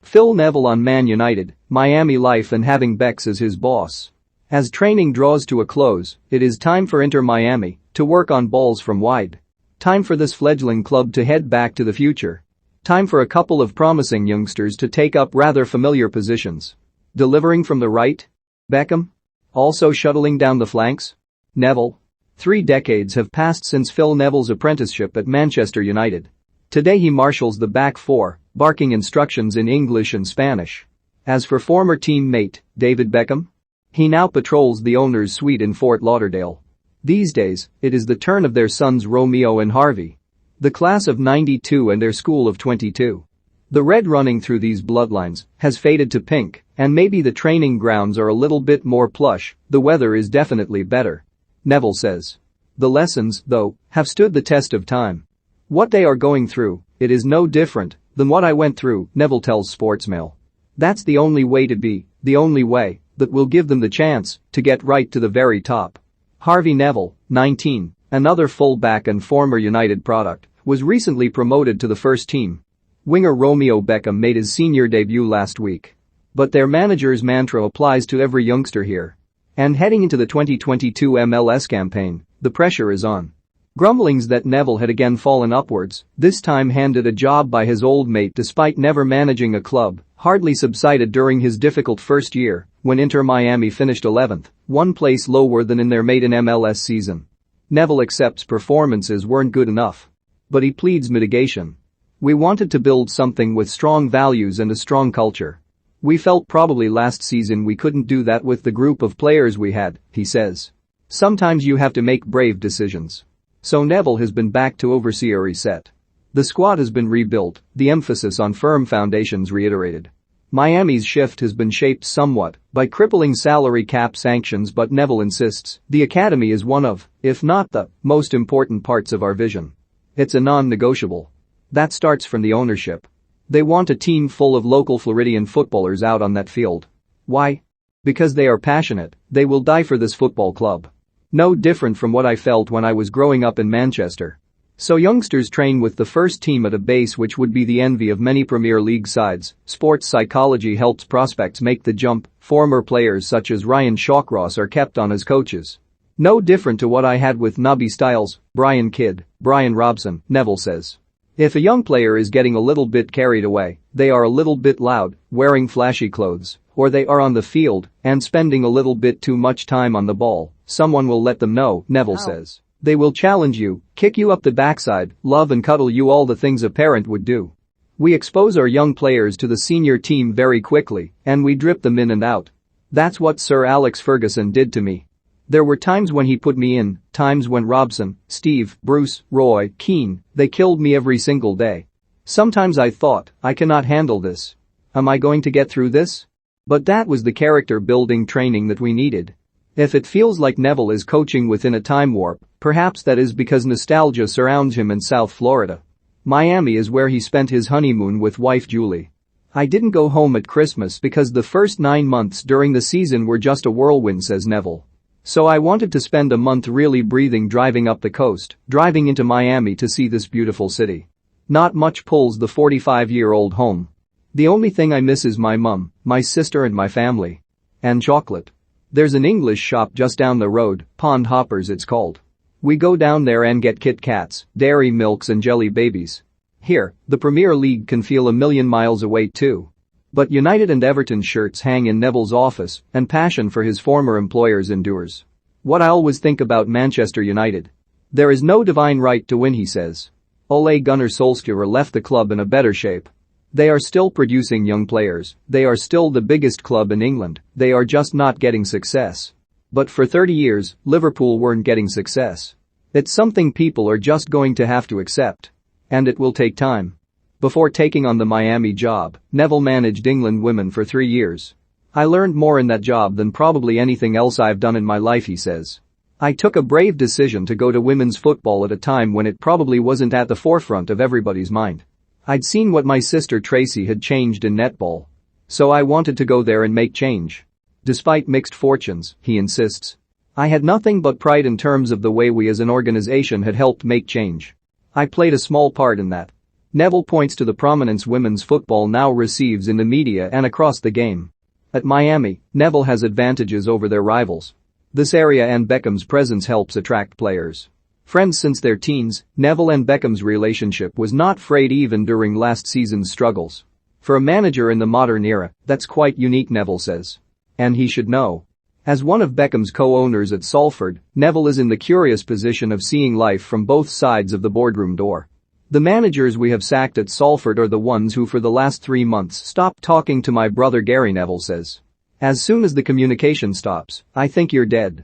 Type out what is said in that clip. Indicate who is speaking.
Speaker 1: Phil Neville on Man United, Miami life and having Becks as his boss. As training draws to a close, it is time for Inter Miami to work on balls from wide. Time for this fledgling club to head back to the future. Time for a couple of promising youngsters to take up rather familiar positions. Delivering from the right? Beckham? Also shuttling down the flanks? Neville? 3 decades have passed since Phil Neville's apprenticeship at Manchester United. Today he marshals the back four, barking instructions in English and Spanish. As for former teammate David Beckham, he now patrols the owner's suite in Fort Lauderdale. These days, it is the turn of their sons Romeo and Harvey. The class of '92 and their school of '22. The red running through these bloodlines has faded to pink, and maybe the training grounds are a little bit more plush, the weather is definitely better. Neville says. The lessons, though, have stood the test of time. What they are going through, it is no different than what I went through, Neville tells Sportsmail. That's the only way to be, the only way that will give them the chance to get right to the very top. Harvey Neville, 19, another fullback and former United product, was recently promoted to the first team. Winger Romeo Beckham made his senior debut last week. But their manager's mantra applies to every youngster here. And heading into the 2022 MLS campaign, the pressure is on. Grumblings that Neville had again fallen upwards, this time handed a job by his old mate despite never managing a club, hardly subsided during his difficult first year when Inter Miami finished 11th, one place lower than in their maiden MLS season. Neville accepts performances weren't good enough. But he pleads mitigation. We wanted to build something with strong values and a strong culture. We felt probably last season we couldn't do that with the group of players we had, he says. Sometimes you have to make brave decisions. So Neville has been back to oversee a reset. The squad has been rebuilt, the emphasis on firm foundations reiterated. Miami's shift has been shaped somewhat by crippling salary cap sanctions, but Neville insists the academy is one of, if not the, most important parts of our vision. It's a non-negotiable. That starts from the ownership. They want a team full of local Floridian footballers out on that field. Why? Because they are passionate, they will die for this football club. No different from what I felt when I was growing up in Manchester. So youngsters train with the first team at a base which would be the envy of many Premier League sides. Sports psychology helps prospects make the jump. Former players such as Ryan Shawcross are kept on as coaches. No different to what I had with Nobby Stiles, Brian Kidd, Brian Robson, Neville says. If a young player is getting a little bit carried away, they are a little bit loud, wearing flashy clothes, or they are on the field and spending a little bit too much time on the ball, someone will let them know, Neville says. They will challenge you, kick you up the backside, love and cuddle you, all the things a parent would do. We expose our young players to the senior team very quickly, and we drip them in and out. That's what Sir Alex Ferguson did to me. There were times when he put me in, times when Robson, Steve, Bruce, Roy, Keane, they killed me every single day. Sometimes I thought, I cannot handle this. Am I going to get through this? But that was the character building training that we needed. If it feels like Neville is coaching within a time warp, perhaps that is because nostalgia surrounds him in South Florida. Miami is where he spent his honeymoon with wife Julie. I didn't go home at Christmas because the first 9 months during the season were just a whirlwind, says Neville. So I wanted to spend a month really breathing, driving up the coast, driving into Miami to see this beautiful city. Not much pulls the 45-year-old home. The only thing I miss is my mum, my sister and my family. And chocolate. There's an English shop just down the road, Pond Hoppers it's called. We go down there and get Kit Kats, dairy milks and jelly babies. Here, the Premier League can feel a million miles away too. But United and Everton shirts hang in Neville's office, and passion for his former employers endures. What I always think about Manchester United. There is no divine right to win, he says. Ole Gunnar Solskjaer left the club in a better shape. They are still producing young players, they are still the biggest club in England, they are just not getting success. But for 30 years, Liverpool weren't getting success. It's something people are just going to have to accept. And it will take time. Before taking on the Miami job, Neville managed England women for 3 years. I learned more in that job than probably anything else I've done in my life, he says. I took a brave decision to go to women's football at a time when it probably wasn't at the forefront of everybody's mind. I'd seen what my sister Tracy had changed in netball. So I wanted to go there and make change. Despite mixed fortunes, he insists. I had nothing but pride in terms of the way we as an organization had helped make change. I played a small part in that. Neville points to the prominence women's football now receives in the media and across the game. At Miami, Neville has advantages over their rivals. This area and Beckham's presence helps attract players. Friends since their teens, Neville and Beckham's relationship was not frayed even during last season's struggles. For a manager in the modern era, that's quite unique, Neville says. And he should know. As one of Beckham's co-owners at Salford, Neville is in the curious position of seeing life from both sides of the boardroom door. The managers we have sacked at Salford are the ones who for the last 3 months stopped talking to my brother Gary, Neville says. As soon as the communication stops, I think you're dead.